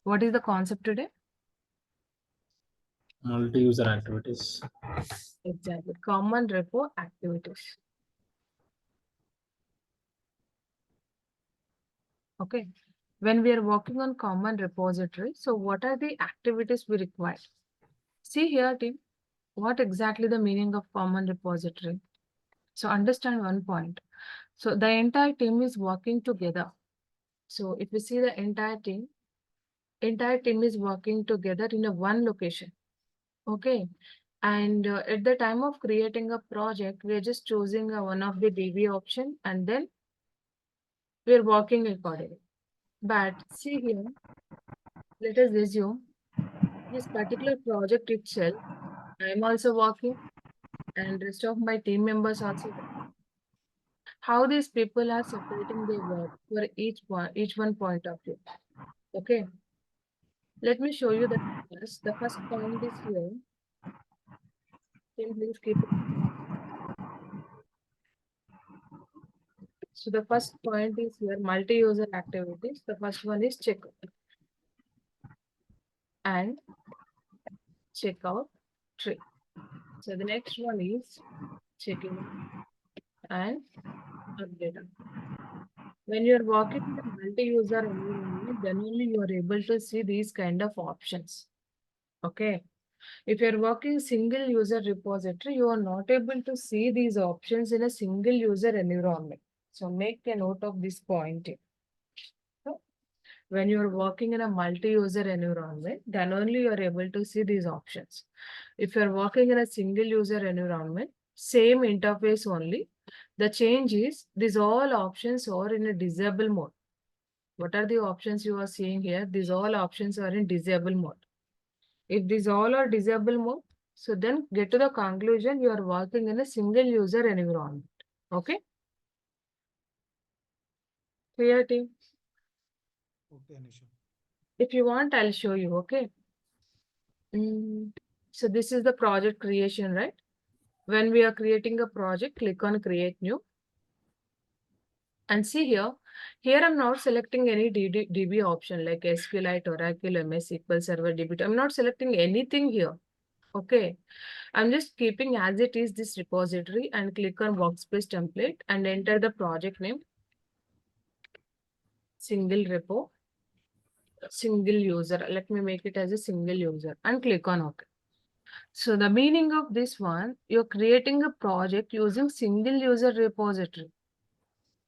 What is the concept today? Multi-user activities. Exactly. Common repo activities. Okay. When we are working on common repository, so what are the activities we require? See here, team, what exactly the meaning of common repository? So understand one point. So the entire team is working together. So if you see the entire team is working together in a one location. Okay. And at the time of creating a project, we are just choosing one of the DB option and then we are working accordingly. But see here, let us assume this particular project itself, I am also working and rest of my team members also work. How these people are separating their work for each one point of view. Okay, let me show you that first. The first point is here. Can you please keep it? So the first point is here multi-user activities. The first one is checkout and checkout tree. So the next one is checking and update. When you're working in a multi-user environment, then only you are able to see these kind of options. Okay. If you're working single user repository, you are not able to see these options in a single user environment. So make a note of this point. So when you're working in a multi-user environment, then only you are able to see these options. If you're working in a single user environment, same interface only. The change is these all options are in a disable mode. What are the options you are seeing here? These all options are in disable mode. If these all are disable mode, so then get to the conclusion you are working in a single user environment. Okay? Clear, team? Okay, Anisha. If you want, I'll show you. Okay. So this is the project creation, right? When we are creating a project, click on create new. And see here, I'm not selecting any DB option like SQLite, Oracle, MS SQL Server, DB. I'm not selecting anything here. Okay. I'm just keeping as it is this repository and click on workspace template and enter the project name, single repo, single user. Let me make it as a single user and click on OK. So the meaning of this one, you're creating a project using single user repository.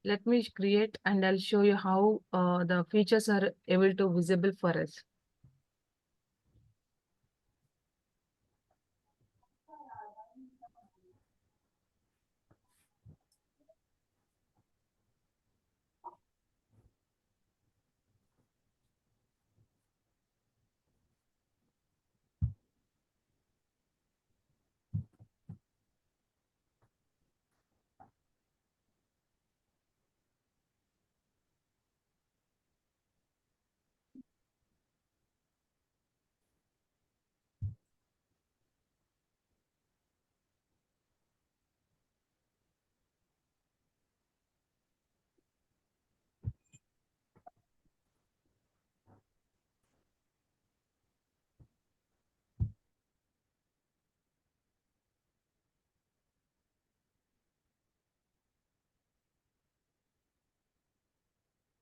Let me create and I'll show you how the features are able to visible for us.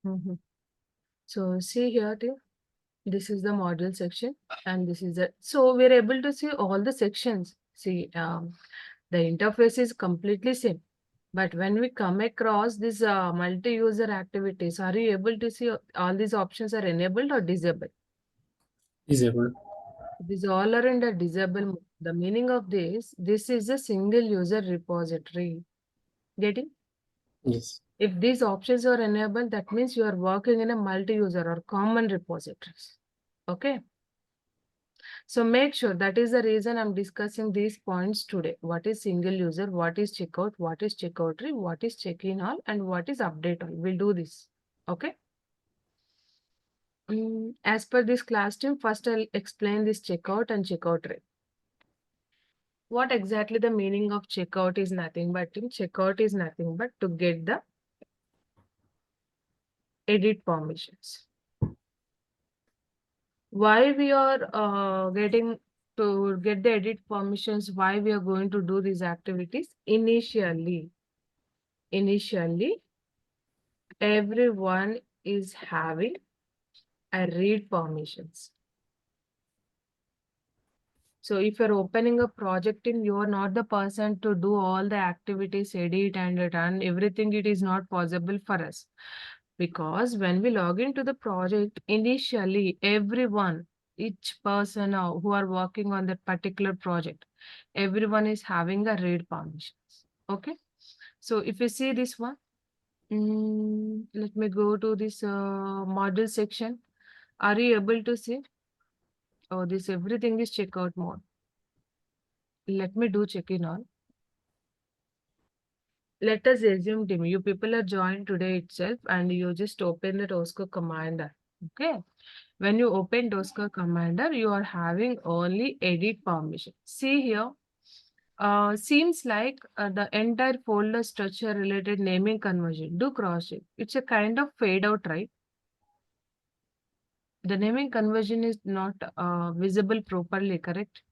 Mhm. So see here, dear, this is the module section and this is it. So we're able to see all the sections. See, the interface is completely same. But when we come across this multi-user activities, are you able to see all these options are enabled or disabled? Disabled. These all are in the disable mode. The meaning of this is a single user repository. Getting? Yes. If these options are enabled, that means you are working in a multi-user or common repositories. Okay. So make sure that is the reason I'm discussing these points today. What is single user? What is checkout? What is checkout tree? What is check-in all? And what is update all? We'll do this. Okay. As per this class team, first I'll explain this checkout and checkout tree. What exactly the meaning of checkout is nothing but checkout is nothing but to get the edit permissions. Why we are getting to get the edit permissions, why we are going to do these activities? Initially, everyone is having a read permissions. So if you're opening a project in, you are not the person to do all the activities, edit and run everything. It is not possible for us. Because when we log into the project, initially everyone, each person who are working on that particular project, everyone is having a read permissions. Okay. So if you see this one, let me go to this module section. Are you able to see? Oh, this everything is checkout mode. Let me do check-in on. Let us assume, team, you people are joined today itself and you just open the Tosca Commander. Okay. When you open Tosca Commander, you are having only edit permission. See here, seems like the entire folder structure related naming conversion. Do cross check. It's a kind of fade out, right? The naming conversion is not visible properly, correct?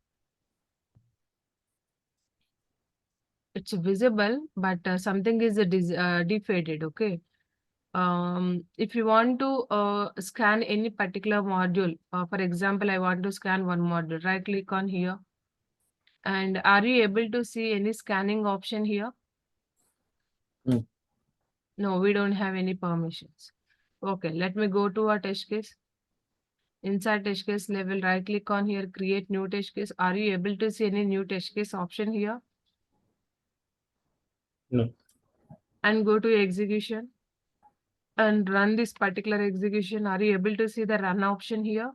It's visible, but something is defaded, okay? If you want to scan any particular module, for example, I want to scan one module, right click on here. And are you able to see any scanning option here? No. No, we don't have any permissions. Okay, let me go to our test case. Inside test case level, right click on here, create new test case. Are you able to see any new test case option here? No. And go to execution and run this particular execution. Are you able to see the run option here?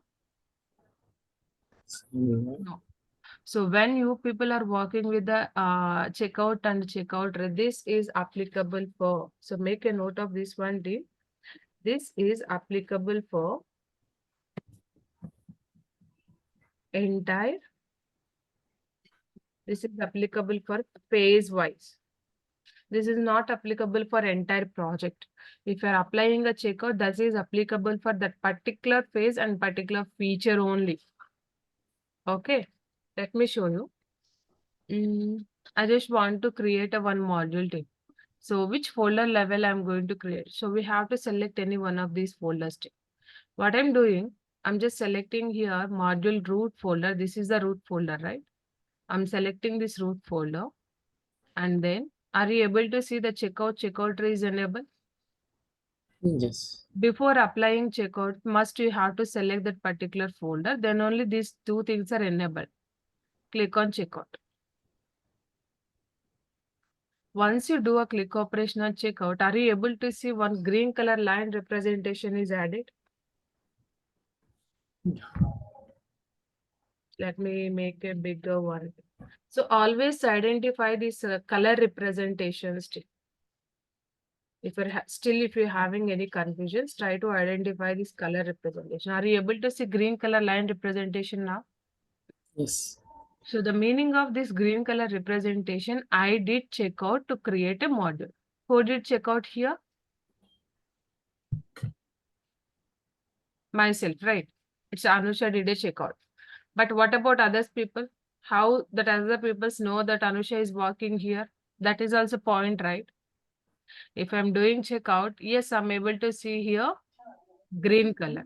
No. No. So when you people are working with the checkout and checkout, this is applicable for. So make a note of this one, team. This is applicable for entire. This is applicable for phase wise. This is not applicable for entire project. If you are applying a checkout, that is applicable for that particular phase and particular feature only. Okay, let me show you. I just want to create a one module team. So which folder level I'm going to create? So we have to select any one of these folders. What I'm doing, I'm just selecting here module root folder. This is the root folder, right? I'm selecting this root folder. And then are you able to see the checkout tree is enabled? Yes. Before applying checkout, must you have to select that particular folder. Then only these two things are enabled. Click on checkout. Once you do a click operation on checkout, are you able to see one green color line representation is added? Let me make a bigger one. So always identify these color representations. If you're if you're having any confusions, try to identify this color representation. Are you able to see green color line representation now? Yes. So the meaning of this green color representation, I did check out to create a module. Who did check out here? Myself, right? It's Anusha did a checkout. But what about others people? How that other people know that Anusha is working here? That is also point, right? If I'm doing checkout, yes, I'm able to see here green color.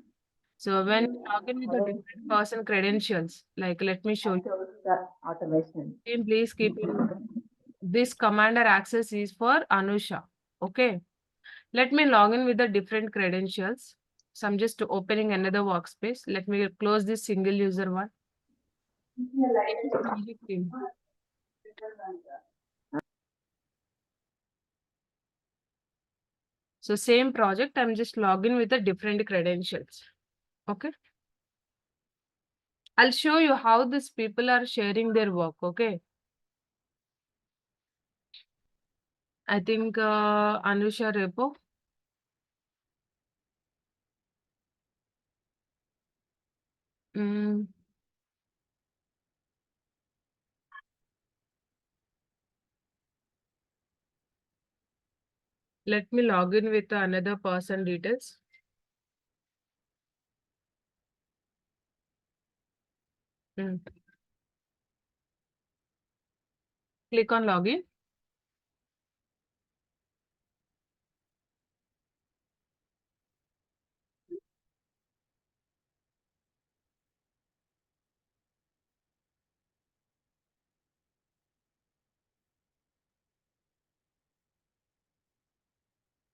So when you log in with the different person credentials, like let me show you. Automation. Team, please keep in mind. This commander access is for Anusha. Okay. Let me log in with the different credentials. So I'm just opening another workspace. Let me close this single user one. Magic team. So same project, I'm just logging with the different credentials. Okay. I'll show you how these people are sharing their work. Okay. I think Anusha Repo. Mm, let me log in with another person details. Click on login.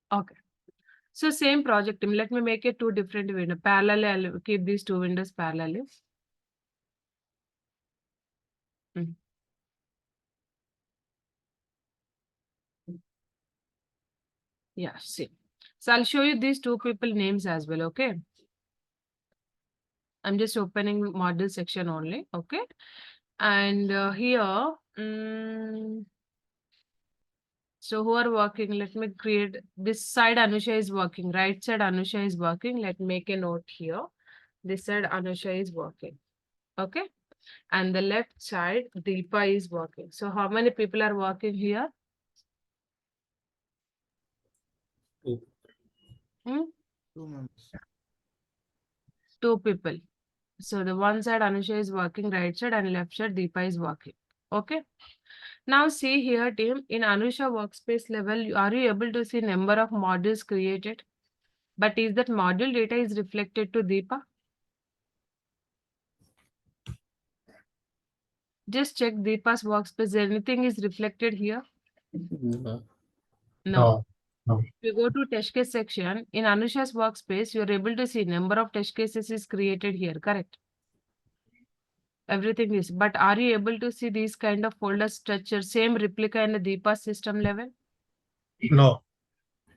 Okay. So same project team. Let me make it two different windows. Parallel, I'll keep these two windows parallel. Yeah, see. So I'll show you these two people names as well, okay? I'm just opening model section only, okay? And here, so who are working? Let me create this side. Anusha is working. Right side Anusha is working. Let me make a note here. This side Anusha is working. Okay. And the left side Deepa is working. So how many people are working here? Two. Two members. Two people. So the one side Anusha is working, right side, and left side Deepa is working. Okay. Now see here, team, in Anusha workspace level, are you able to see number of modules created? But is that module data is reflected to Deepa? Just check Deepa's workspace. Anything is reflected here? No. No. No. If you go to test case section, in Anusha's workspace, you're able to see number of test cases is created here, correct? Everything is, but are you able to see these kind of folder structure, same replica in the Deepa system level? No.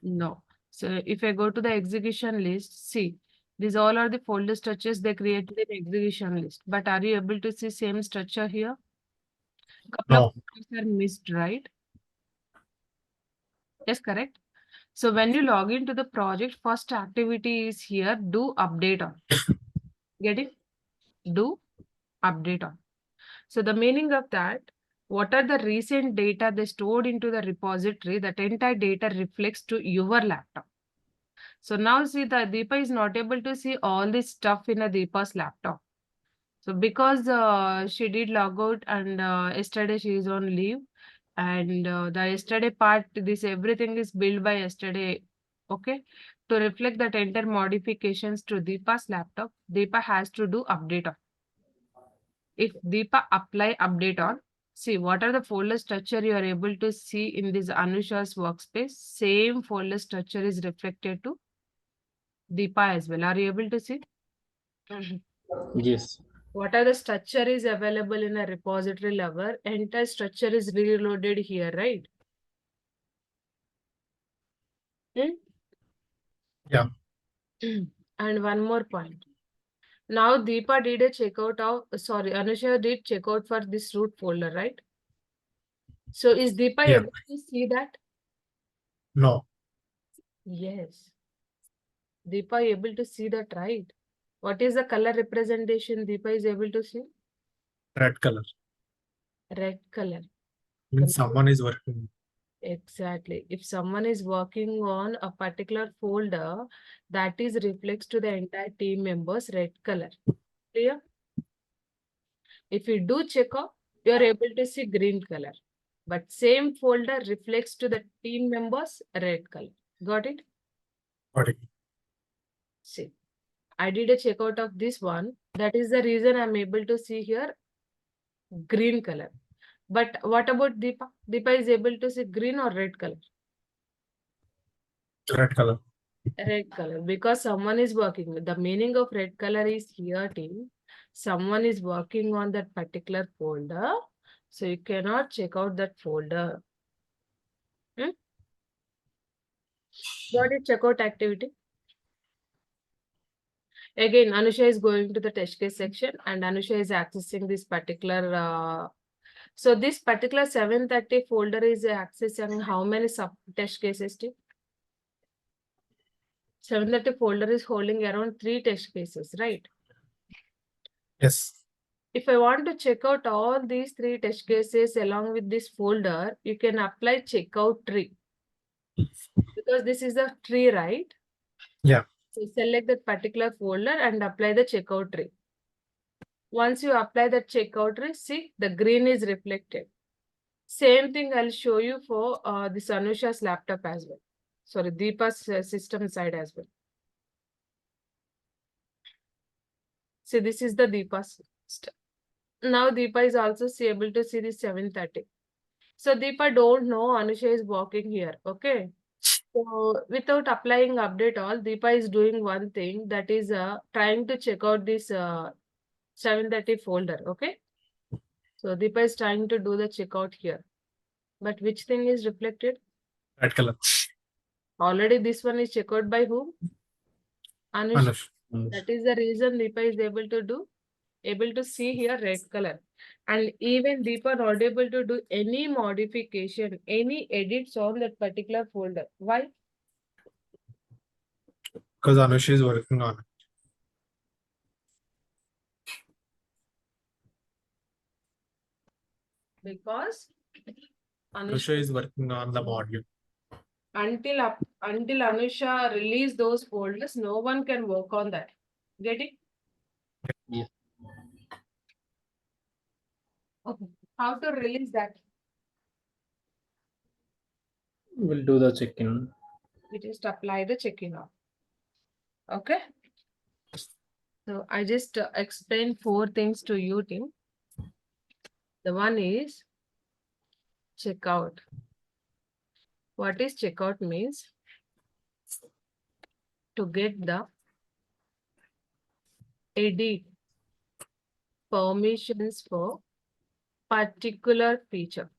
No. So if I go to the execution list, see, these all are the folder structures they created in execution list. But are you able to see same structure here? Couple of folders are missed, right? Yes, correct. So when you log into the project, first activity is here, do update on. Get it? Do update on. So the meaning of that, what are the recent data they stored into the repository, that entire data reflects to your laptop. So now see that Deepa is not able to see all this stuff in a Deepa's laptop. So because she did log out and yesterday she is on leave, and the yesterday part, this everything is built by yesterday, okay? To reflect that entire modifications to Deepa's laptop, Deepa has to do update on. If Deepa apply update on, see what are the folder structure you are able to see in this Anusha's workspace. Same folder structure is reflected to Deepa as well. Are you able to see? Yes. What are the structure is available in a repository level? Entire structure is reloaded here, right? Yeah. And one more point. Now Deepa did a checkout of, sorry, Anusha did checkout for this root folder, right? So is Deepa Yeah. able to see that? No. Yes. Deepa able to see that, right? What is the color representation Deepa is able to see? Red color. Red color. Means someone is working. Exactly. If someone is working on a particular folder, that is reflects to the entire team members red color. Clear? If you do check out, you are able to see green color. But same folder reflects to the team members red color. Got it? Got it. See, I did a checkout of this one. That is the reason I'm able to see here green color. But what about Deepa? Deepa is able to see green or red color? Red color. Red color, because someone is working. The meaning of red color is here, team. Someone is working on that particular folder. So you cannot check out that folder. What is checkout activity? Again, Anusha is going to the test case section and Anusha is accessing this particular. So this particular 730 folder is accessing how many sub test cases? 730 folder is holding around 3 test cases, right? Yes. If I want to check out all these 3 test cases along with this folder, you can apply checkout tree. Because this is a tree, right? Yeah. So select that particular folder and apply the checkout tree. Once you apply the checkout rate, see the green is reflected. Same thing I'll show you for this Anusha's laptop as well. Sorry, Deepa's system side as well. See, this is the Deepa's. Now Deepa is also able to see the 7:30. So Deepa don't know Anusha is walking here. Okay. So without applying update all, Deepa is doing one thing, that is trying to check out this 7:30 folder. Okay. So Deepa is trying to do the checkout here. But which thing is reflected? Red color. Already this one is checked out by whom? Anush. Anush. That is the reason Deepa is able to see here red color. And even Deepa not able to do any modification, any edits on that particular folder. Why? Because Anush is working on it. Because Anusha is working on the module. until Anusha release those folders, no one can work on that. Get it? Yeah. Okay. How to release that? We'll do the check-in. We just apply the check-in now. Okay. So I just explained 4 things to you, team. The one is checkout. What is checkout means? To get the edit permissions for particular feature.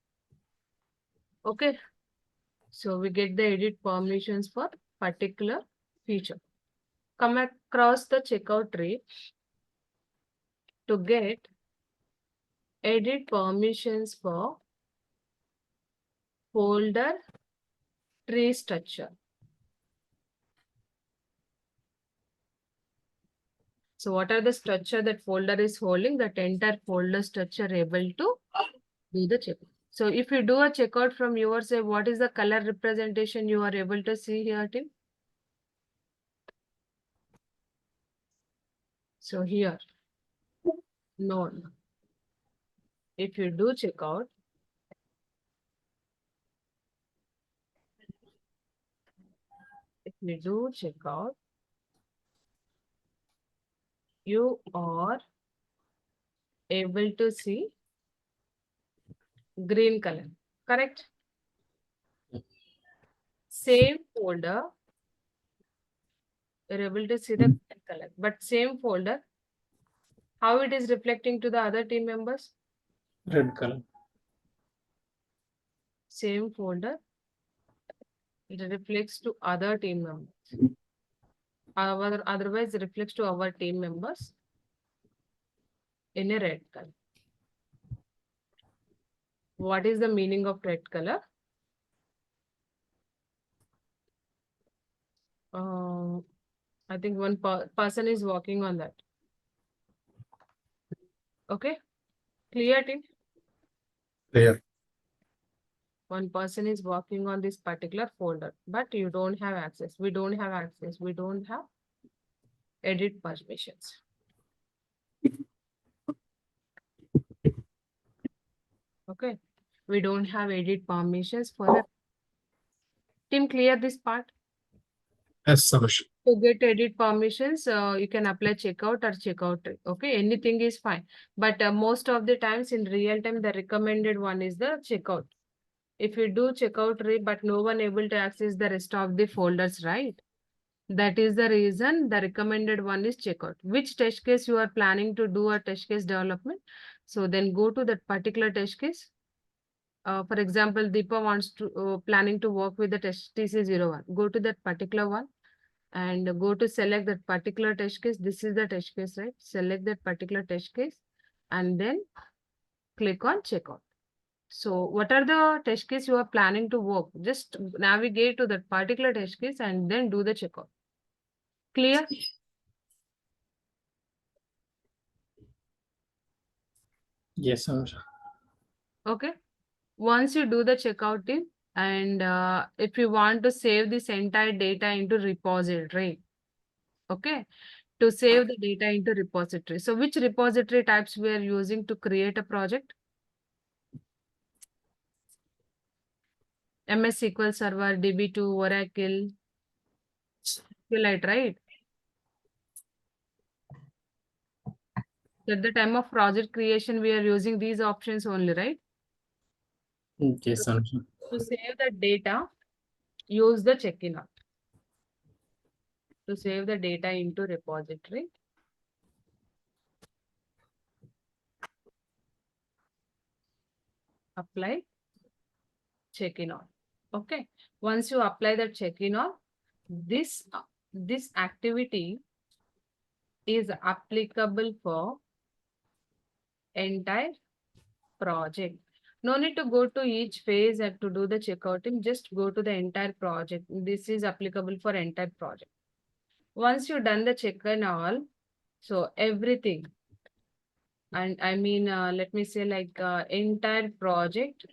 Okay. So we get the edit permissions for particular feature. Come across the checkout tree to get edit permissions for folder tree structure. So what are the structure that folder is holding? That entire folder structure able to do the checkout. So if you do a checkout from your side, what is the color representation you are able to see here, Tim? So here, none. If you do checkout, you are able to see green color, correct? Same folder, you're able to see the green color, but same folder, how it is reflecting to the other team members? Red color. Same folder, it reflects to other team members. Otherwise, it reflects to our team members in a red color. What is the meaning of red color? I think one person is working on that. Okay, clear team? Clear. One person is working on this particular folder, but you don't have access. We don't have access. We don't have edit permissions. Okay, we don't have edit permissions for the team. Clear this part? Yes, Anush. To get edit permissions, you can apply checkout or checkout tree. Okay, anything is fine. But most of the times in real time, the recommended one is the checkout. If you do checkout tree, but no one able to access the rest of the folders, right? That is the reason the recommended one is checkout. Which test case you are planning to do a test case development? So then go to that particular test case. For example, Deepa wants to planning to work with the test TC01. Go to that particular one and go to select that particular test case. This is the test case, right? Select that particular test case and then click on checkout. So what are the test case you are planning to work? Just navigate to that particular test case and then do the checkout. Clear? Yes, Anush. Okay. Once you do the checkout team, and if you want to save this entire data into repository, okay, to save the data into repository. So which repository types we are using to create a project? MS SQL Server, DB2, Oracle, SQLite, right? At the time of project creation, we are using these options only, right? Yes, Anusha. To save the data, use the check-in. To save the data into repository, apply check-in all. Okay. Once you apply the check-in all, this activity is applicable for entire project. No need to go to each phase and to do the checkouting, just go to the entire project. This is applicable for entire project. Once you've done the check and all, so everything, and I mean, let me say like entire project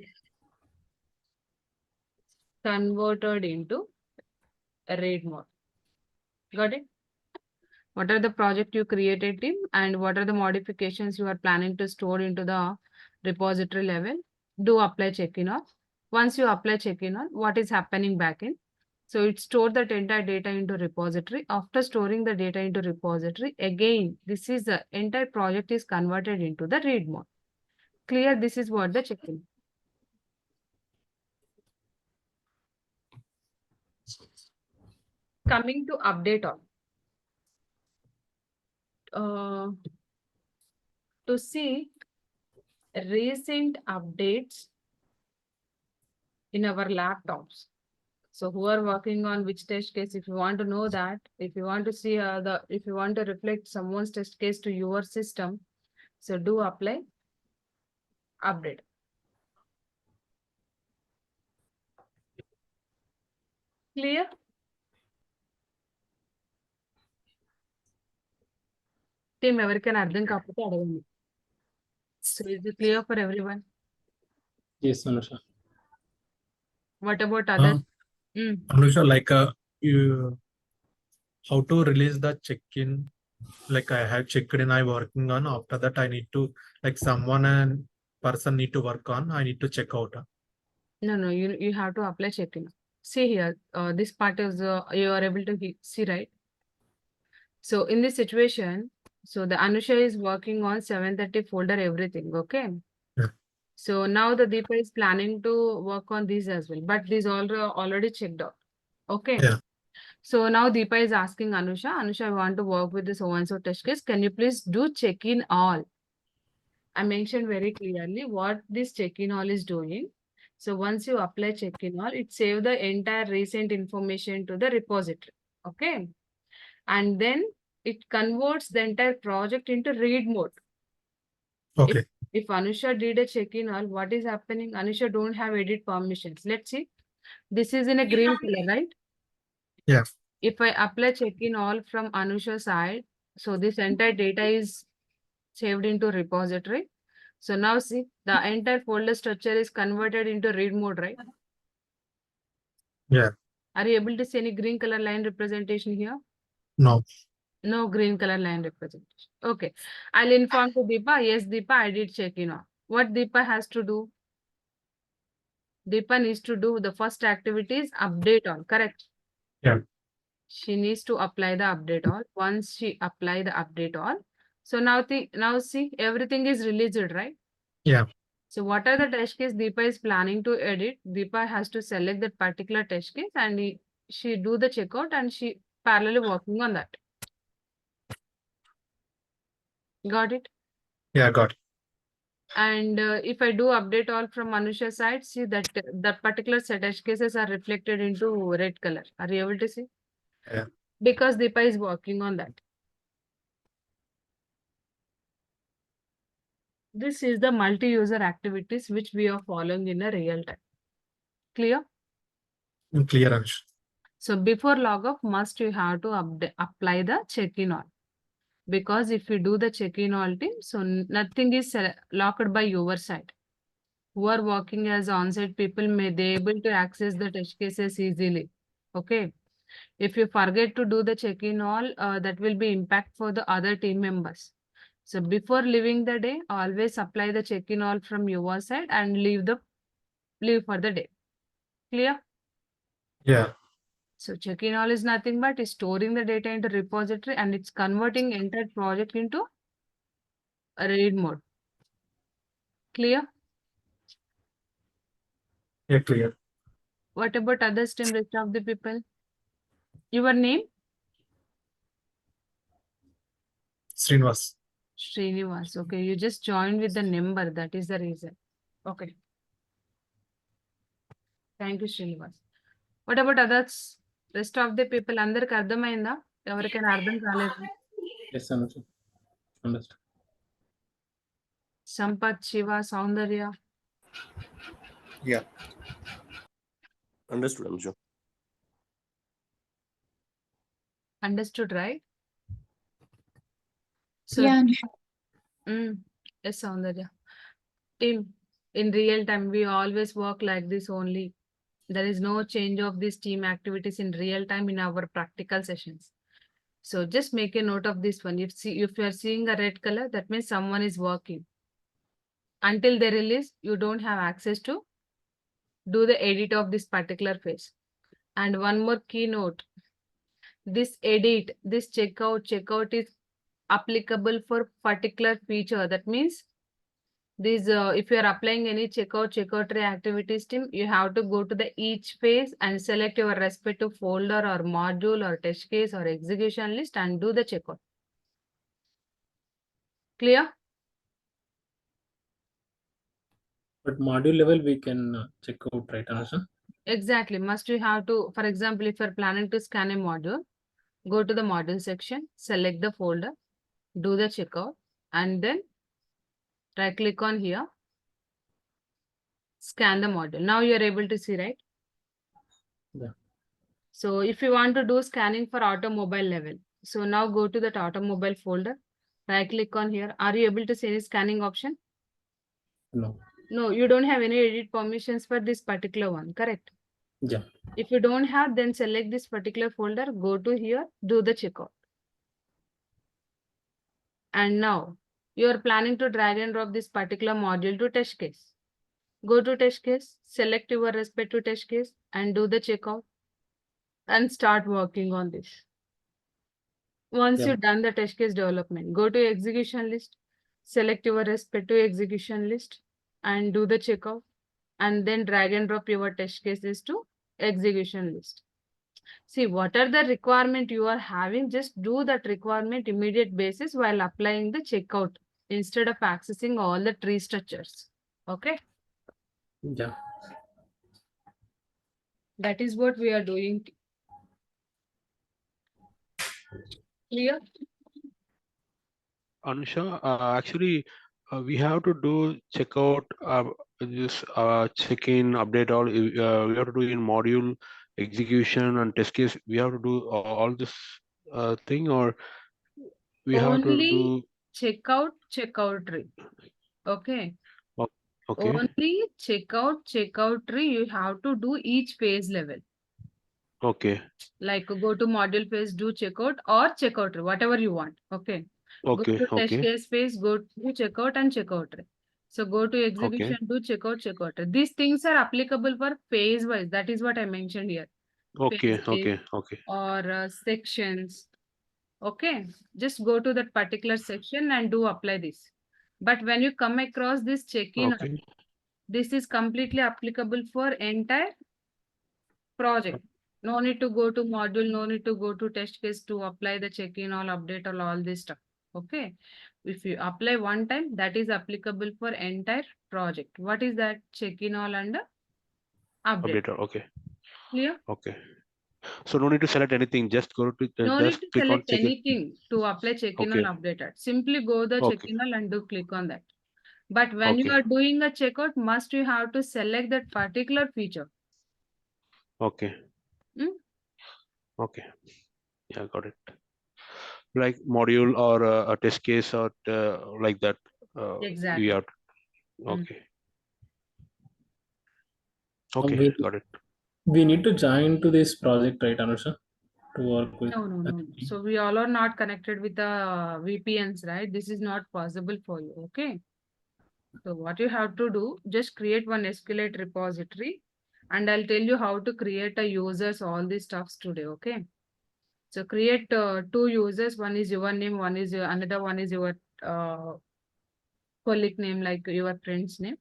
converted into read mode. Got it? What are the project you created, team, and what are the modifications you are planning to store into the repository level? Do apply check-in on. Once you apply check-in on, what is happening back in? So it stored that entire data into repository. After storing the data into repository, again, this is the entire project is converted into the read mode. Clear? This is what the check-in. Coming to update on. To see recent updates in our laptops. So who are working on which test case, if you want to know that, if you want to see if you want to reflect someone's test case to your system, so do apply update. Clear? Team, ఎవరికైనా అర్థం కాకపోతే అడగండి. So is it clear for everyone? Yes, Anusha. What about others? Anusha, like you, how to release the check-in? Like I have checked in, I working on. After that, I need to like someone and person need to work on. I need to check out. No, you have to apply check-in. See here, this part is you are able to see, right? So in this situation, so the Anusha is working on 730 folder, everything, okay? Yeah. So now the Deepa is planning to work on these as well, but these all already checked out, okay? Yeah. So now Deepa is asking Anusha, I want to work with this so-and-so test case. Can you please do check-in all? I mentioned very clearly what this check-in all is doing. So once you apply check-in all, it saves the entire recent information to the repository, okay? And then it converts the entire project into read mode. Okay. If Anusha did a check-in all, what is happening? Anusha don't have edit permissions. Let's see. This is in a green color, right? Yeah. If I apply check-in all from Anusha side, so this entire data is saved into repository. So now see, the entire folder structure is converted into read mode, right? Yeah. Are you able to see any green color line representation here? No. No green color line representation. Okay. I'll inform to Deepa. Yes, Deepa, I did check-in all. What Deepa has to do? Deepa needs to do the first activity is update all, correct? Yeah. She needs to apply the update all. Once she apply the update all, so now see everything is released, right? Yeah. So what are the test case Deepa is planning to edit? Deepa has to select that particular test case and she do the checkout and she parallelly working on that. Got it? Yeah. Got it. And if I do update all from Anusha's side, see that that particular set edge cases are reflected into red color. Are you able to see? Yeah. Because Deepa is working on that. This is the multi-user activities which we are following in a real time. Clear? Clear, Anusha. So before log off, must you have to apply the check-in all. Because if you do the check-in all team, so nothing is locked by your side. Who are working as on-site people may they able to access the test cases easily. Okay. If you forget to do the check-in all, that will be impact for the other team members. So before leaving the day, always apply the check-in all from your side and leave for the day. Clear? Yeah. So check-in all is nothing but is storing the data into repository and it's converting entire project into a read mode. Clear? Yeah, clear. What about others team, rest of the people? Your name? Srinivas. Srinivas. Okay, you just joined with the number. That is the reason. Okay. Thank you, Srinivas. What about others? Rest of the people, అందరికి అర్థమైందా? ఎవరికైనా అర్థం కాలేదు? Yes, Anusha. Understood. Sampath, Shiva, Soundarya. Yeah. Understood, Anusha. Understood, right? So, Yeah, yes, Soundarya. Team, in real time, we always work like this only. There is no change of these team activities in real time in our practical sessions. So just make a note of this one. If you are seeing a red color, that means someone is working. Until they release, you don't have access to do the edit of this particular phase. And one more keynote. This edit, this checkout is applicable for particular feature. That means this if you are applying any checkout tray activities team, you have to go to the each phase and select your respective folder or module or test case or execution list and do the checkout. Clear? But module level we can check out, right, Anusha? Exactly. Must you have to, for example, if you're planning to scan a module, go to the module section, select the folder, do the checkout, and then right click on here, scan the module. Now you're able to see, right? Yeah. So if you want to do scanning for automobile level, so now go to that automobile folder, right click on here. Are you able to see any scanning option? No. No, you don't have any edit permissions for this particular one, correct? Yeah. If you don't have, then select this particular folder, go to here, do the checkout. And now you are planning to drag and drop this particular module to test case. Go to test case, select your respective test case and do the checkout and start working on this. Once Yeah. you've done the test case development, go to execution list, select your respective execution list and do the checkout and then drag and drop your test cases to execution list. See, what are the requirement you are having, just do that requirement immediate basis while applying the checkout instead of accessing all the tree structures. Okay, Yeah. that is what we are doing. Clear? Anusha, actually, we have to do checkout, this check-in, update all. We have to do in module execution and test case. We have to do all this thing, or we have to Only do. checkout tree. Okay. Okay. Only checkout tree. You have to do each phase level. Okay. Like go to module phase, do checkout or checkout tree, whatever you want. Okay. Okay. Go to test Okay. case phase, go to checkout and checkout tree. So go to execution, do checkout tree. These things are applicable for phase wise. That is what I mentioned here. Okay. Phase Okay. Okay. or sections. Okay. Just go to that particular section and do apply this. But when you come across this check-in, Okay. this is completely applicable for entire project. No need to go to module, no need to go to test case to apply the check-in, update all this stuff. Okay. If you apply one time, that is applicable for entire project. What is that? Check-in and update. Updater. Okay. Clear? Okay. So no need to select anything. Just go to No just need to click on select check-in. anything to apply check-in Okay. updated. Simply go the Okay. check-in and do click on that. But when you Okay. are doing a checkout, must you have to select that particular feature. Okay. Hmm? Okay. Yeah, got it. Like module or a test case or like that. We Exactly. are Mm. okay. Okay, got it. We need to join to this project, right, Anusha? to work with. No, no, no. So we all are not connected with the VPNs, right? This is not possible for you, okay? So what you have to do, just create one SQLite repository and I'll tell you how to create a users, all these stuffs today, okay? So create two users, one is your name, one is your, another one is your colleague name, like your friend's name,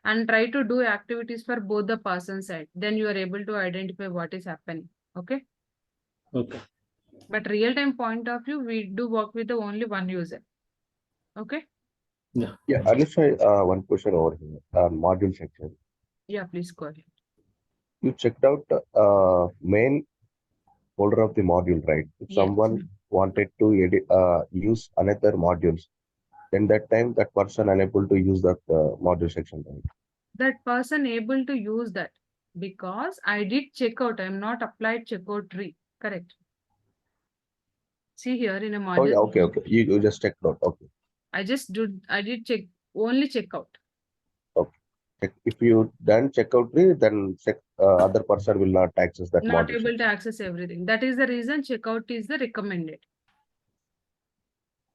and try to do activities for both the person side. Then you are able to identify what is happening, okay? Okay. But real-time point of view, we do work with the only one user, okay? Yeah. Yeah, Anisha, one question over here. Module section. Yeah, please go ahead. You checked out main folder of the module, right? If Yes. someone wanted to edit, use another modules, then that time that person unable to use that module section, right? That person able to use that because I did checkout. I'm not applied checkout tree. Correct. See here in a Oh yeah, module. okay, okay. You just checked out. Okay, I did check only checkout. okay. If you done checkout tree, then other person will not access that Not module able section. to access everything. That is the reason checkout is the recommended.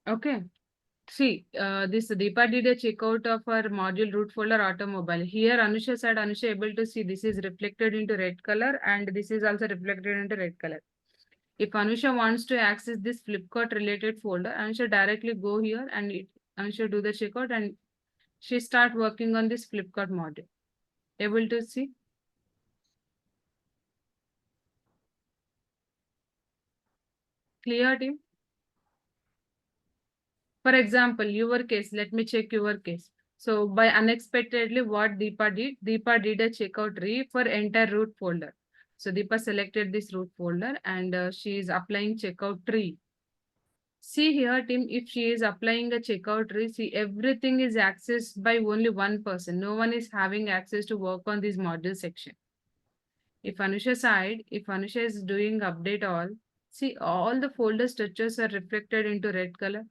Okay. See, this Deepa did a checkout of our module root folder automobile. Here Anusha said Anusha able to see this is reflected into red color and this is also reflected into red color. If Anusha wants to access this Flipkart related folder, Anusha directly go here and Anusha do the checkout and she start working on this Flipkart module. Able to see? Clear, team? For example, your case, let me check your case. So by unexpectedly what Deepa did a checkout tree for entire root folder. So Deepa selected this root folder and she is applying checkout tree. See here, team, if she is applying a checkout tree, see everything is accessed by only one person. No one is having access to work on this module section. If Anusha side, if Anusha is doing update all, see all the folder structures are reflected into red color.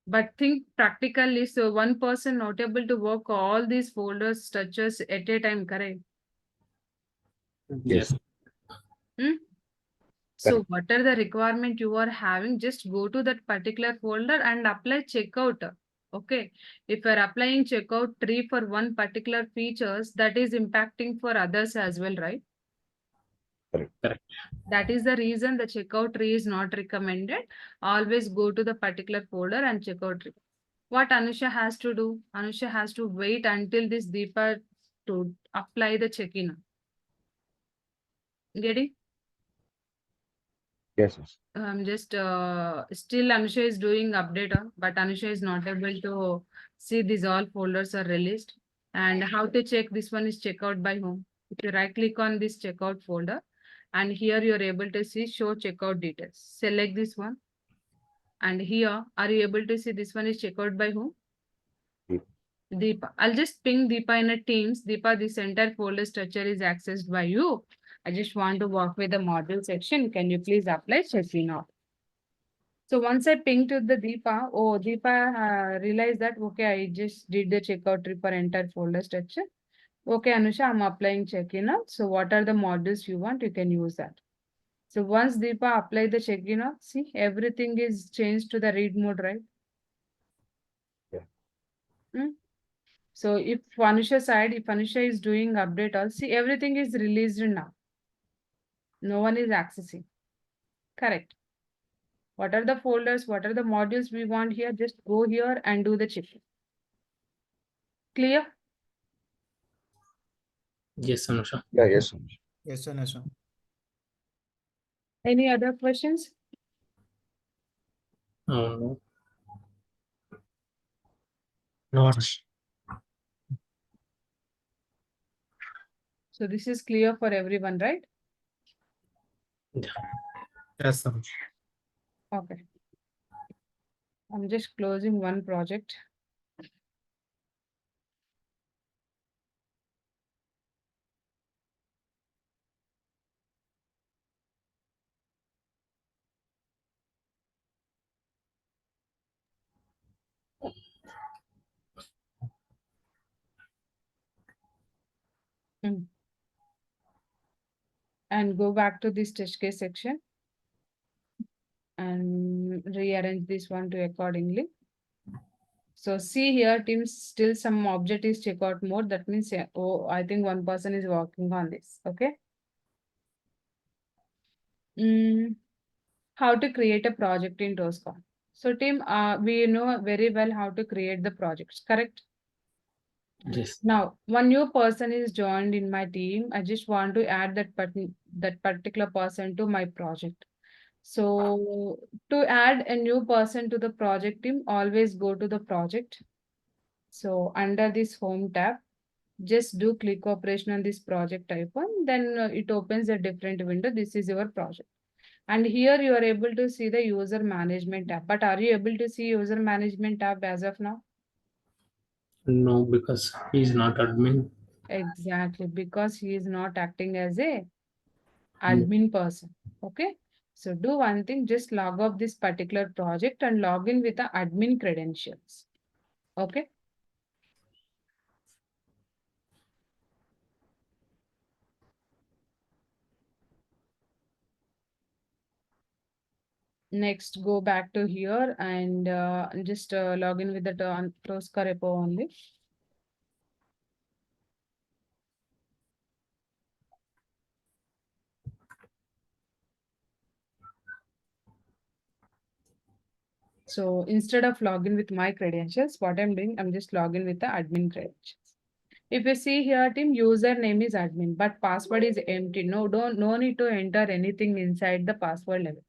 But think practically, so one person not able to work all these folders structures at a time, correct? Yes. Hmm? So what are the requirement you are having? Just go to that particular folder and apply checkout. Okay. If you're applying checkout tree for one particular features, that is impacting for others as well, right? Correct. That is the reason the checkout tree is not recommended. Always go to the particular folder and checkout tree. What Anusha has to do? Anusha has to wait until this Deepa to apply the check-in. Getting? Yes, yes. Just still Anusha is doing update on, but Anusha is not able to see these all folders are released. And how to check this one is check out by whom. If you right click on this checkout folder, and here you're able to see show checkout details. Select this one. And here, are you able to see this one is checkout by whom? Deepa. I'll just ping Deepa in a Teams. Deepa, this entire folder structure is accessed by you. I just want to work with the module section. Can you please apply check-in out? So once I ping to the Deepa, oh, Deepa realized that, okay, I just did the checkout tree for entire folder structure. Okay, Anusha, I'm applying check-in out. So what are the modules you want? You can use that. So once Deepa apply the check-in out, see, everything is changed to the read mode, right? Yeah. Hmm? So if Anusha side, if Anusha is doing update all, see everything is released now. No one is accessing. Correct. What are the folders? What are the modules we want here? Just go here and do the check. Clear? Yes, Anusha. Yeah, yes. Yes, Anisha. Any other questions? No. No, So this is clear for everyone, right? yes, sir. Okay. I'm just closing one project. and go back to this test case section and rearrange this one to accordingly. So see here, team, still some object is check out mode. That means, oh, I think one person is working on this. Okay. How to create a project in Tosca. So team, we know very well how to create the projects, correct? Yes. Now, one new person is joined in my team. I just want to add that particular person to my project. So to add a new person to the project team, always go to the project. So under this home tab, just do click operation on this project icon. Then it opens a different window. This is your project. And here you are able to see the user management tab. But are you able to see user management tab as of now? No, because he's not admin. Exactly, because he is not acting as a admin person. Okay. So do one thing, just log off this particular project and log in with the admin credentials. Okay. Next, go back to here and just log in with the Tosca repo only. So instead of login with my credentials, what I'm doing, I'm just login with the admin credentials. If you see here, team, username is admin, but password is empty. No need to enter anything inside the password level.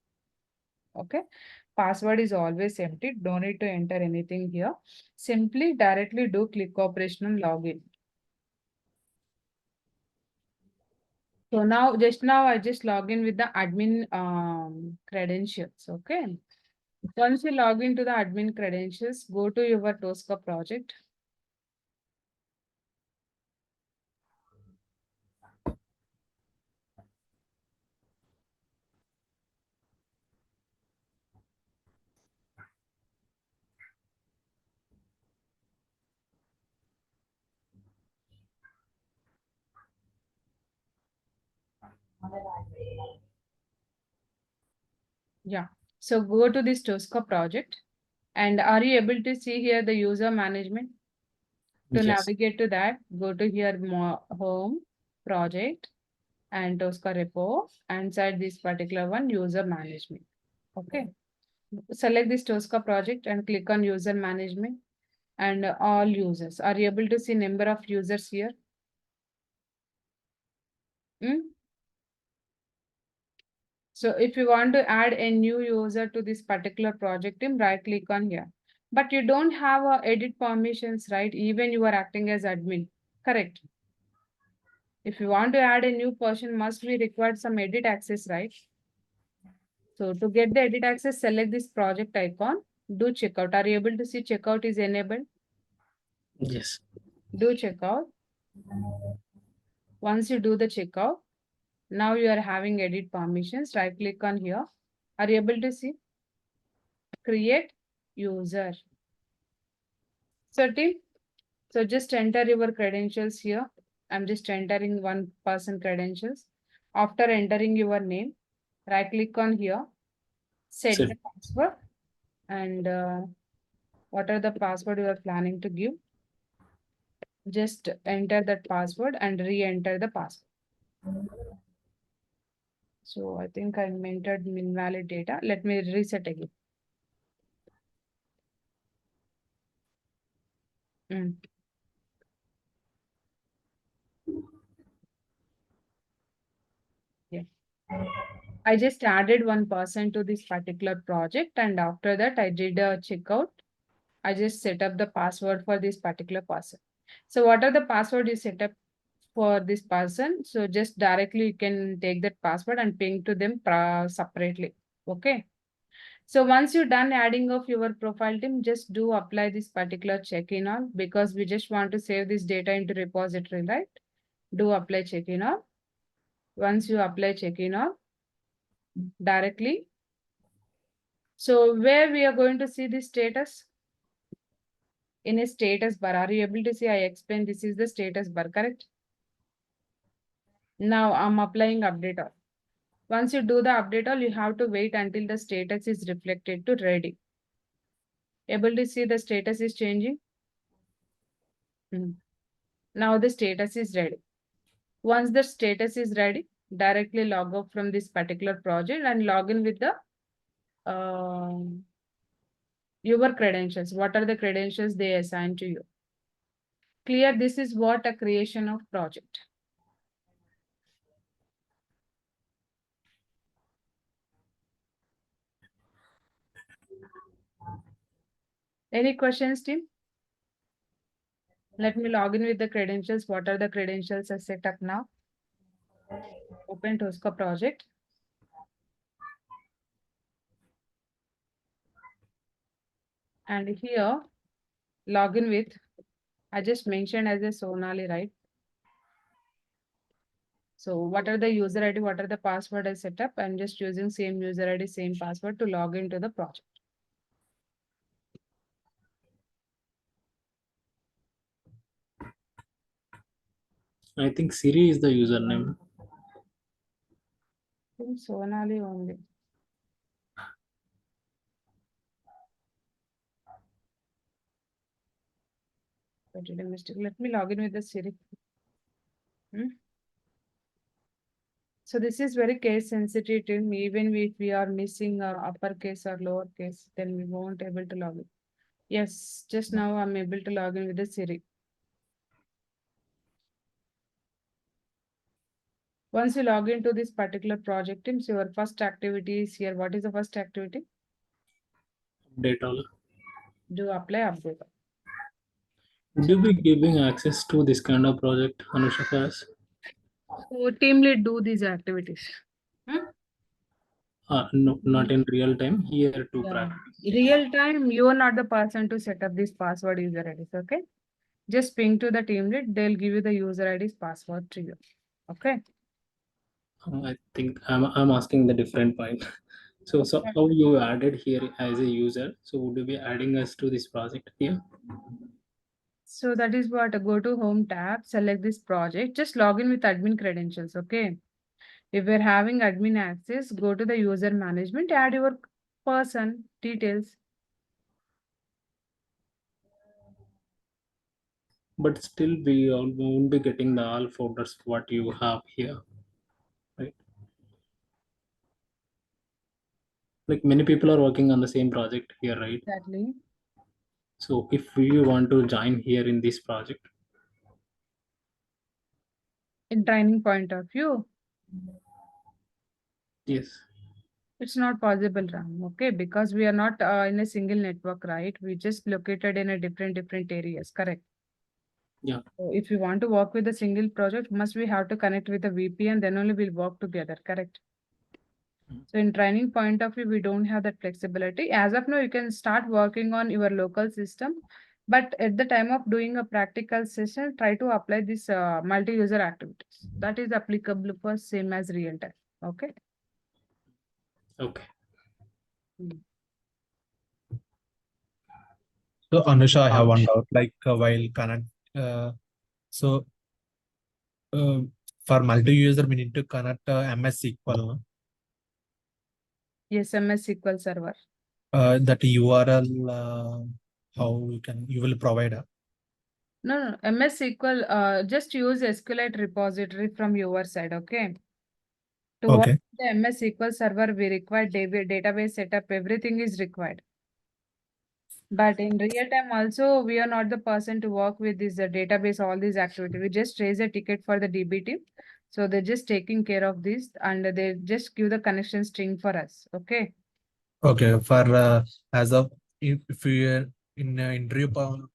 Okay. Password is always empty. Don't need to enter anything here. Simply directly do click operation and login. So now, just now, I just log in with the admin credentials. Okay. Once you log into the admin credentials, go to your Tosca project. Yeah. So go to this Tosca project. And are you able to see here the user management? To Yes. navigate to that, go to here home, project, and Tosca repo, and inside this particular one, user management. Okay. Select this Tosca project and click on user management and all users. Are you able to see number of users here? So if you want to add a new user to this particular project team, right click on here. But you don't have edit permissions, right? Even you are acting as admin, correct? If you want to add a new person, must be required some edit access, right? So to get the edit access, select this project icon, do checkout. Are you able to see checkout is enabled? Yes. Do checkout. Once you do the checkout, now you are having edit permissions, right click on here. Are you able to see? Create user. So team, so just enter your credentials here. I'm just entering one person credentials. After entering your name, right click on here, set Set. the password, and what are the password you are planning to give? Just enter that password and re-enter the password. So I think I entered invalid data. Let me reset again. Yeah. I just added one person to this particular project, and after that I did a checkout. I just set up the password for this particular person. So what are the password you set up for this person? So just directly you can take that password and ping to them separately. Okay. So once you're done adding of your profile team, just do apply this particular check-in all, because we just want to save this data into repository, right? Do apply check-in all. Once you apply check-in all directly. So where we are going to see the status? In a status bar, are you able to see? I explained this is the status bar, correct? Now I'm applying update all. Once you do the update all, you have to wait until the status is reflected to ready. Able to see the status is changing? Now the status is ready. Once the status is ready, directly log out from this particular project and log in with the your credentials. What are the credentials they assign to you? Clear, this is what a creation of project. Any questions, team? Let me log in with the credentials. What are the credentials I set up now? Open Tosca project. And here, login with, I just mentioned as a Sonali, right? So what are the user ID? What are the password I set up? I'm just using same user ID, same password to log into the project. I think Siri is the username. Sonali only. I did a mistake. Let me log in with the Siri. So this is very case sensitive. Even if we are missing uppercase or lowercase, then we won't able to log in. Yes, just now I'm able to log in with the Siri. Once you log into this particular project, teams, your first activity is here. What is the first activity? Update all. Do apply update. Would you be giving access to this kind of project, Anusha, for us? So team lead do these activities. No, not in real time. Here to Yeah. practice. Real time, you are not the person to set up this password user IDs, okay? Just ping to the team lead, they'll give you the user IDs password to you. Okay. I think I'm asking the different point. So how you added here as a user? So would you be adding us to this project here? So that is what, go to home tab, select this project, just log in with admin credentials, okay? If you're having admin access, go to the user management, add your person details. But still we all won't be getting the all folders what you have here, right? Like many people are working on the same project here, right? Exactly. So if we want to join here in this project, In training point of view, yes. it's not possible, Ram, okay? Because we are not in a single network, right? We just located in a different areas, correct? Yeah. So if you want to work with a single project, must we have to connect with a VPN, then only we'll work together, correct? So in training point of view, we don't have that flexibility. As of now, you can start working on your local system, but at the time of doing a practical session, try to apply this multi-user activities. That is applicable for same as real time, okay? Okay. So Anusha, I have one doubt. Like while connect, so for multi-user, we need to connect MS SQL. No? Yes, MS SQL Server. That URL, how you will provide? No, MS SQL, just use SQLite repository from your side, okay? To work Okay. with the MS SQL Server, we require database setup, everything is required. But in real time also, we are not the person to work with this database, all these activity. We just raise a ticket for the DB team. So they're just taking care of this and they just give the connection string for us, okay? Okay. For as of if we are in interview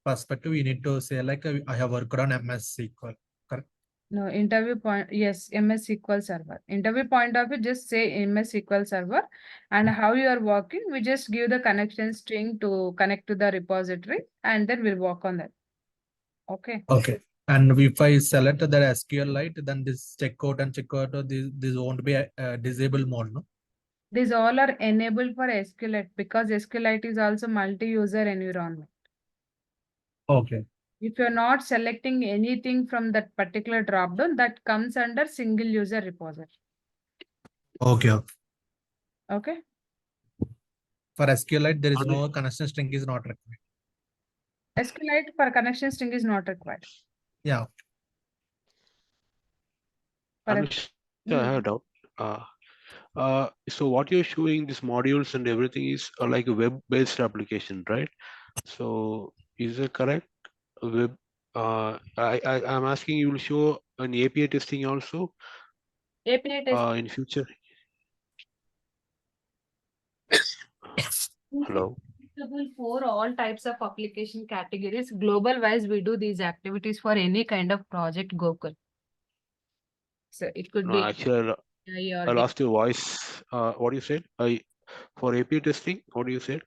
perspective, you need to say like I have worked on MS SQL. Correct. No, interview point, yes, MS SQL Server. Interview point of view, just say MS SQL Server and how you are working, we just give the connection string to connect to the repository and then we'll work on that. Okay. Okay. And if I select the SQLite, then this checkout and checkout, this won't be a disable mode, no? These all are enabled for SQLite because SQLite is also multi-user environment. Okay. If you're not selecting anything from that particular dropdown, that comes under single user repository. Okay. Okay. For SQLite, there is Only- no connection string is not required. SQLite for connection string is not required. Yeah. For Anush, I have a doubt. So what you're showing, these modules and everything is like a web-based application, right? So is it correct? Web. I'm asking, you will show an API testing also API test in future. Hello. applicable for all types of application categories. Global wise, we do these activities for any kind of project Gokul. So it could No, be actually, AI or I lost your voice. What you said? For API testing, what you said?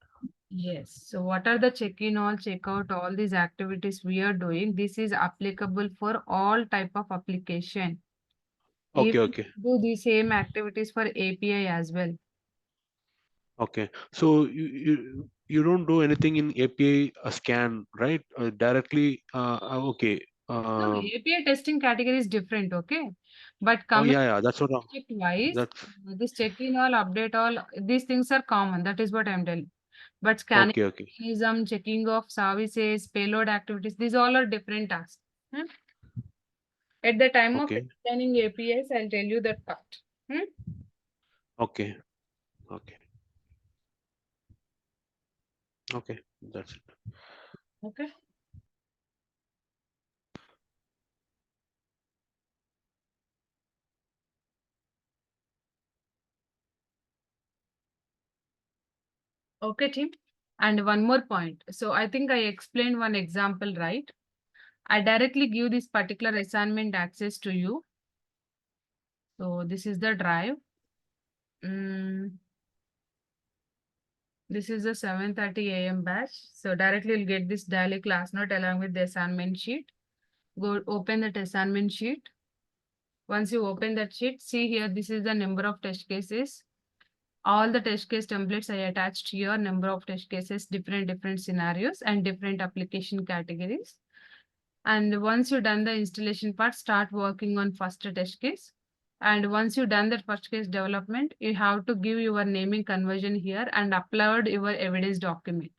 yes. So what are the check-in, all check-out, all these activities we are doing? This is applicable for all type of application. Okay, Even okay, do the same activities for API as well. okay. So you don't do anything in API scan, right? Directly. Okay. No, API testing category is different, okay? But Oh coming yeah, that's what. project wise, That's this check-in all, update all, these things are common. That is what I'm telling. But scanning okay, okay. mechanism, checking of services, payload activities, these all are different tasks. Hmm? At the time of Okay, explaining APIs, I'll tell you that part. Hmm? okay, okay, okay. That's it. Okay. Okay, team. And one more point. So I think I explained one example, right? I directly give this particular assignment access to you. So this is the drive. This is the 7:30 a.m. batch. So directly you'll get this daily class note along with the assignment sheet. Go open that assignment sheet. Once you open that sheet, see here, this is the number of test cases. All the test case templates I attached here, number of test cases, different scenarios and different application categories. And once you've done the installation part, start working on first test case. And once you've done that first case development, you have to give your naming conversion here and upload your evidence document.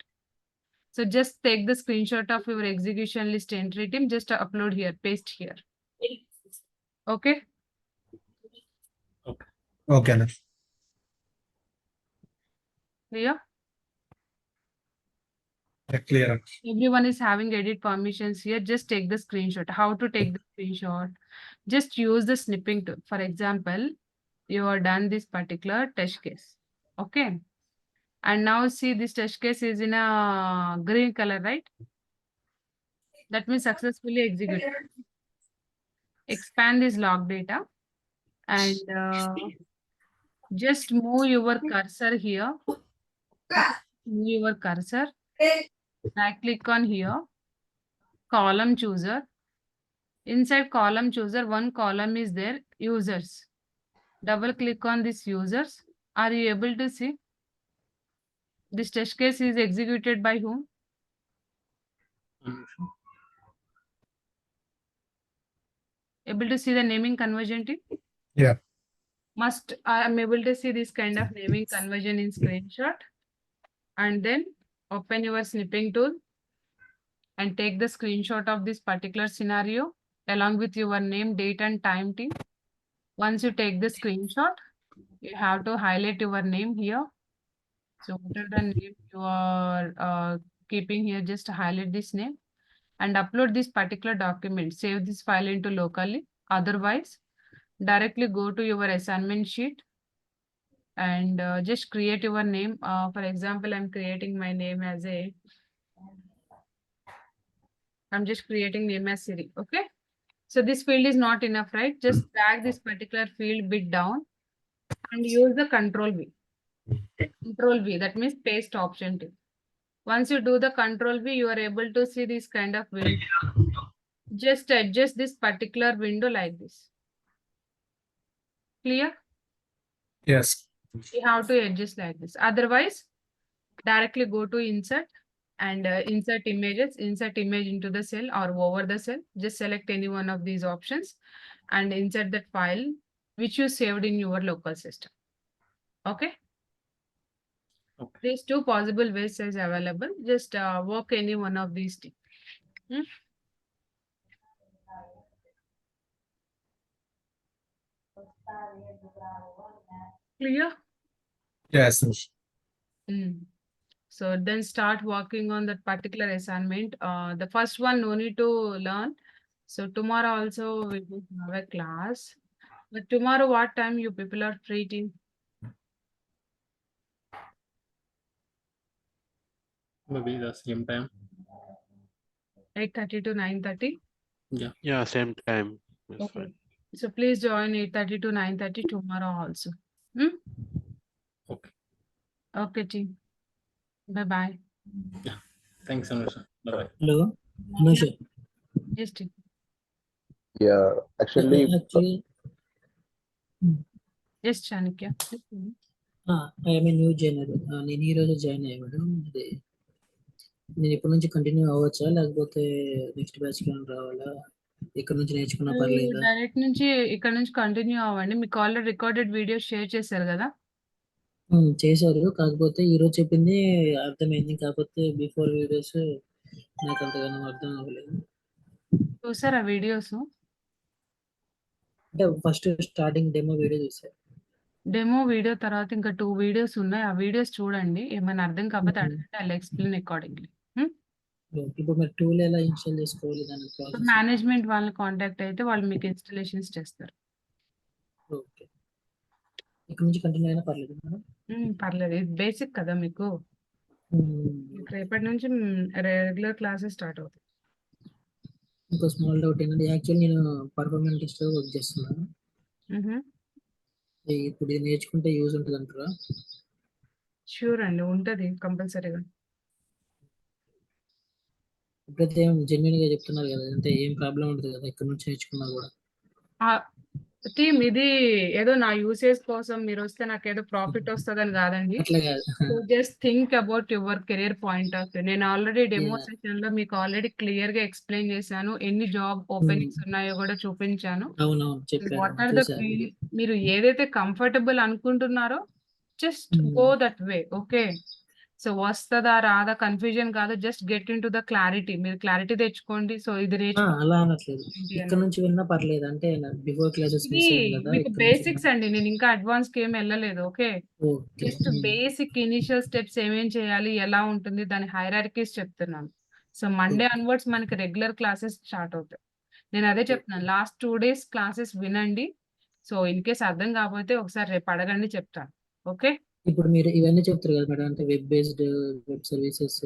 So just take the screenshot of your execution list entry team, just upload here, paste here. Okay. Okay. Anush. Clear? Yeah, clear. Anush. Everyone is having edit permissions here. Just take the screenshot. How to take the screenshot? Just use the snipping tool. For example, you are done this particular test case. Okay. And now see this test case is in a green color, right? That means successfully executed. Expand this log data and just move your cursor here. Move your cursor. Right click on here. Column chooser. Inside column chooser, one column is there, users. Double click on this users. Are you able to see? This test case is executed by whom? Able to see the naming conversion team? Yeah. I am able to see this kind of naming conversion in screenshot. And then open your snipping tool and take the screenshot of this particular scenario along with your name, date and time team. Once you take the screenshot, you have to highlight your name here. So whatever the name you are keeping here, just highlight this name and upload this particular document. Save this file into locally. Otherwise, directly go to your assignment sheet and just create your name. For example, I'm creating my name as I'm just creating name as Siri. Okay. So this field is not enough, right? Just drag this particular field bit down and use the Control V. Control V, that means paste option too. Once you do the Control V, you are able to see this kind of window. Just adjust this particular window like this. Clear? Yes. You have to adjust like this. Otherwise, directly go to insert and insert images, insert image into the cell or over the cell. Just select any one of these options and insert that file which you saved in your local system. Okay. Okay. These two possible ways is available. Just work any one of these two. Clear? Yes, Anush. So then start working on that particular assignment. The first one no need to learn. So tomorrow also we will have a class. But tomorrow what time you people are free team? Maybe the same time. 8:30 to 9:30. Yeah, same time. That's Okay. fine. So please join 8:30 to 9:30 tomorrow also. Hmm? Okay. Okay, team. Bye-bye. Thanks, Anusha. Bye-bye. Hello, Anusha. Yes, team. Yeah, actually, Actually, Yes, Chanukya. Yes, team. I'm a new joiner. నేను ఈ రోజు join అయ్యా madam. ఇది నేను ఇప్పటి నుంచి continue అవ్వచ్చా లేకపోతే next batch కి రావాలా? ఇక్కడ నుంచి నేర్చుకున్నా పర్లేదా? డైరెక్ట్ నుంచి ఇక్కడ నుంచి కంటిన్యూ అవ్వండి. మీకు ఆల్రెడీ రికార్డెడ్ వీడియో షేర్ చేశారు కదా? చేశారు, కాకపోతే ఈ రోజు చెప్పింది అర్థమైంది, కాకపోతే బిఫోర్ వీడియోస్ నాకు అంతగానో అర్థం అవ్వలేదు. చూసారా వీడియోస్? అంటే ఫస్ట్ స్టార్టింగ్ డెమో వీడియో చూసారు. డెమో వీడియో తర్వాత ఇంకా 2 వీడియోస్ ఉన్నాయి. ఆ వీడియోస్ చూడండి. ఏమైనా అర్థం కాకపోతే అడగండి. I will explain accordingly. ఇప్పుడు మరి టూల్ ఎలా ఇన్స్టాల్ చేసుకోవాలి, దాని ప్రాసెస్? మేనేజ్మెంట్ వాళ్ళని కాంటాక్ట్ అయితే వాళ్ళు మీకు ఇన్‌స్టాలేషన్స్ చేస్తారు. ఓకే, ఇక్కడ నుంచి కంటిన్యూ అయినా పర్లేదు మేడం? పర్లేదు. ఇది బేసిక్ కదా మీకు. మీకు రేపటి నుంచి రెగ్యులర్ క్లాసెస్ స్టార్ట్ అవుతాయి. ఇంకో స్మాల్ డౌట్ ఏంటంటే, యాక్చువల్లీ నేను పర్ఫార్మెన్స్ టెస్ట్ వర్క్ చేస్తున్నాను. ఇప్పుడు ఇది నేర్చుకుంటే యూజ్ ఉంటుంది అంటారా? ష్యూర్ అండి, ఉంటది కంపల్సరీగా. ఇప్పుడైతే ఏం జెన్యున్ గా చెప్తున్నారు కదా, అంటే ఏం ప్రాబ్లం ఉంటుంది కదా ఇక్కడ నుంచి నేర్చుకున్నా కూడా? టీమ్ ఇది ఏదో నా యూసేజ్ కోసం మీరు వస్తే నాకు ఏదో ప్రాఫిట్ వస్తుందని కాదండి. అట్లా కాదు. Just think about your career point of view. నేను ఆల్రెడీ డెమో Yeah. సెషన్ లో మీకు ఆల్రెడీ క్లియర్ గా ఎక్స్ప్లెయిన్ చేశాను. ఎన్ని జాబ్ ఓపెనింగ్స్ ఉన్నాయో కూడా చూపించాను. అవునవును చెప్పారు, వాట్ ఆర్ ద చూసారు. మీరు ఏదైతే కంఫర్టబుల్ అనుకుంటున్నారో just go that way. Okay, so వస్తుందా రాదా కన్ఫ్యూజన్ కాదు. Just get in to the clarity. మీరు క్లారిటీ తెచ్చుకోండి. సో ఇది అలా అనట్లేదు, ఇక్కడ నుంచి విన్నా పర్లేదు, అంటే బిఫోర్ క్లాసెస్ మిస్ అయ్యాను కదా. మీకు బేసిక్స్ అండి. నేను ఇంకా అడ్వాన్స్ కి ఏమి వెళ్ళలేదు. Okay, okay. Just basic initial steps ఏమేం చేయాలి, ఎలా ఉంటుంది, దాని హైరార్కీస్ చెప్తున్నాను. సో మండే అన్వర్డ్స్ మనకి రెగ్యులర్ క్లాసెస్ స్టార్ట్ అవుతాయి. నేను అదే చెప్తున్నాను, లాస్ట్ 2 days క్లాసెస్ వినండి. సో ఇన్ కేస్ అర్థం కాకపోతే ఒకసారి రేపు అడగండి, చెప్తాను. ఓకే, ఇప్పుడు మీరు ఇవన్నీ చెప్తారు కదా మేడం, అంటే web based web services,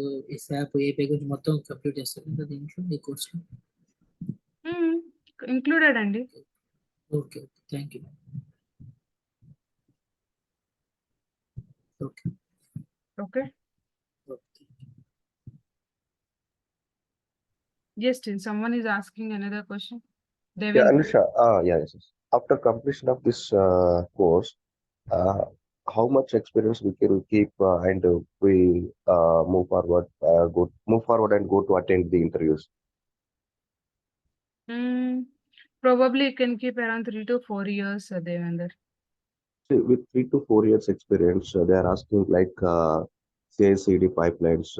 app AP గురించి మొత్తం కంప్లీట్ చేస్తారు కదా దీంట్లో, ఈ కోర్స్ లో? ఇంక్లూడెడ్ అండి. Okay, thank you. Okay okay, okay. yes, someone is asking another question. They yeah, will. Anusha, yes, yes. After completion of this course, how much experience we can keep and we move forward and go to attend the interviews? Probably you can keep around 3 to 4 years, Devender. See, with 3 to 4 years experience, they are asking like CI/CD pipelines,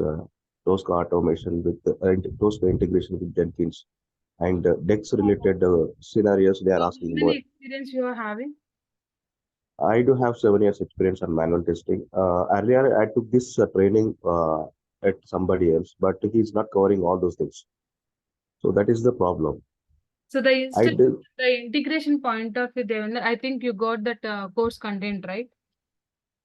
Tosca automation with Tosca integration with Jenkins, and Dex related scenarios. They are How asking many more. experience you are having? I do have 7 years experience on manual testing. Earlier, I took this training at somebody else, but he is not covering all those things. So that is the problem. So I did. the integration point of view, Devender, I think you got that course content, right?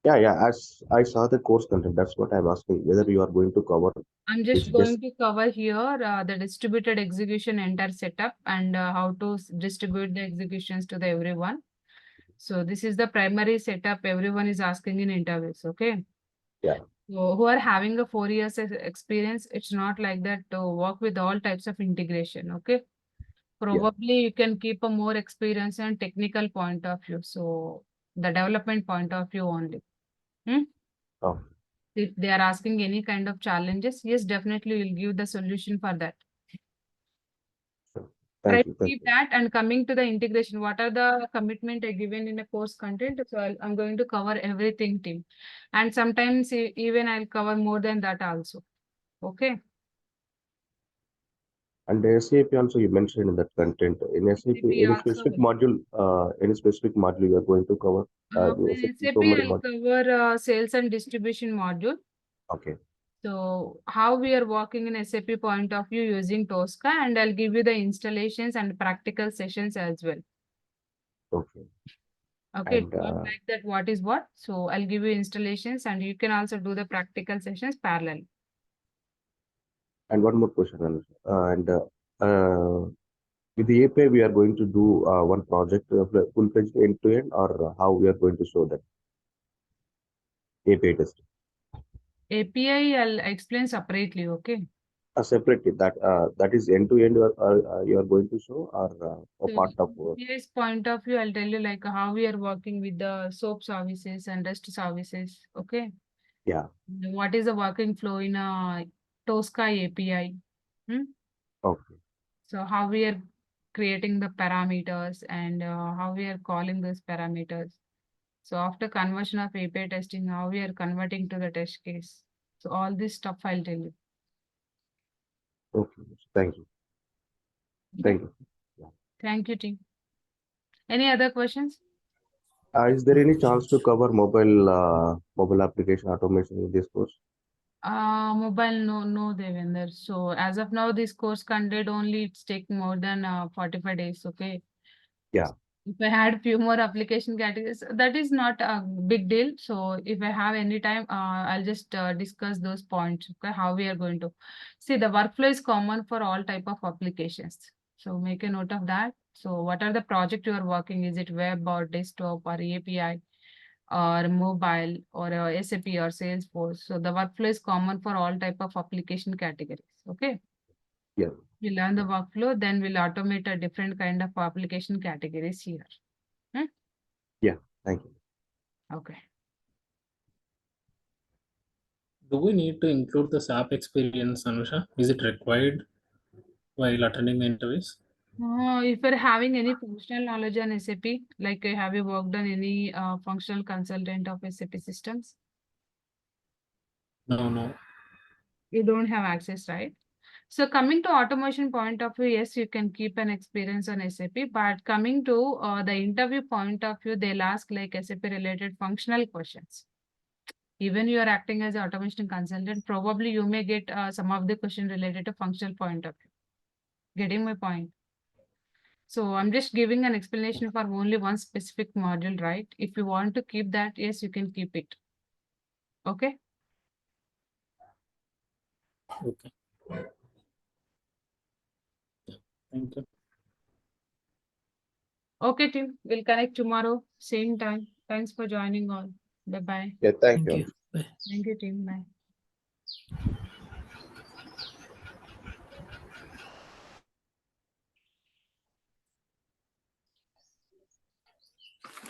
Yeah. As I saw the course content, that's what I'm asking. Whether you are going to cover. I'm just It's going to cover here the distributed execution entire setup and how to distribute the executions to the everyone. So this is the primary setup everyone is asking in interviews. Okay. Yeah. So who are having a 4 years experience, it's not like that to work with all types of integration. Okay. Probably you can keep a more experience and technical point of view. So the development point of view only. Oh. If they are asking any kind of challenges, yes, definitely we'll give the solution for that. Try Thank to you. Thank keep you. that, and coming to the integration, what are the commitment I given in a course content? So I'm going to cover everything, team. And sometimes even I'll cover more than that also. Okay. And the SAP also you mentioned in that content. In SAP, SAP any also specific will. module, you are going to cover? In SAP, In SAP, so many I'll modules. cover sales and distribution module. Okay. So how we are working in SAP point of view using Tosca, and I'll give you the installations and practical sessions as well. Okay. Okay, And not like that what is what. So I'll give you installations, and you can also do the practical sessions parallel. one more question, Anusha. With the API, we are going to do one project of the full-fledged end-to-end, or how we are going to show that API testing API, I'll explain separately, okay? separately. That is end-to-end you are going to show, or a So part of API's point of view, I'll tell you like how we are working with the SOAP services and REST services, okay? yeah. What is the working flow in a Tosca API? Okay. So how we are creating the parameters, and how we are calling those parameters. So after conversion of API testing, how we are converting to the test case. So all this stuff I'll tell you. Okay. Thank you. Thank you. Thank you, team. Any other questions? Is there any chance to cover mobile application automation in this course? Mobile, no, Devender. So as of now, this course content only it's taking more than 45 days, okay? Yeah. If I had few more application categories, that is not a big deal. So if I have any time, I'll just discuss those points, okay? How we are going to see the workflow is common for all type of applications. So make a note of that. So what are the project you are working? Is it web or desktop or API or mobile or SAP or Salesforce? So the workflow is common for all type of application categories. Okay. Yeah. We learn the workflow, then we'll automate a different kind of application categories here. Yeah. Thank you. Okay. Do we need to include the SAP experience, Anusha? Is it required while attending the interviews? If you're having any functional knowledge on SAP, like have you worked on any functional consultant of SAP systems? No. You don't have access, right? So coming to automation point of view, yes, you can keep an experience on SAP, but coming to the interview point of view, they'll ask like SAP related functional questions. Even you are acting as an automation consultant, probably you may get some of the question related to functional point of view. Getting my point? So I'm just giving an explanation for only one specific module, right? If you want to keep that, yes, you can keep it. Okay. Okay. Thank you. Okay, team. We'll connect tomorrow, same time. Thanks for joining all. Bye-bye. Yeah. Thank Thank you. you. Bye. Thank you, team. Bye.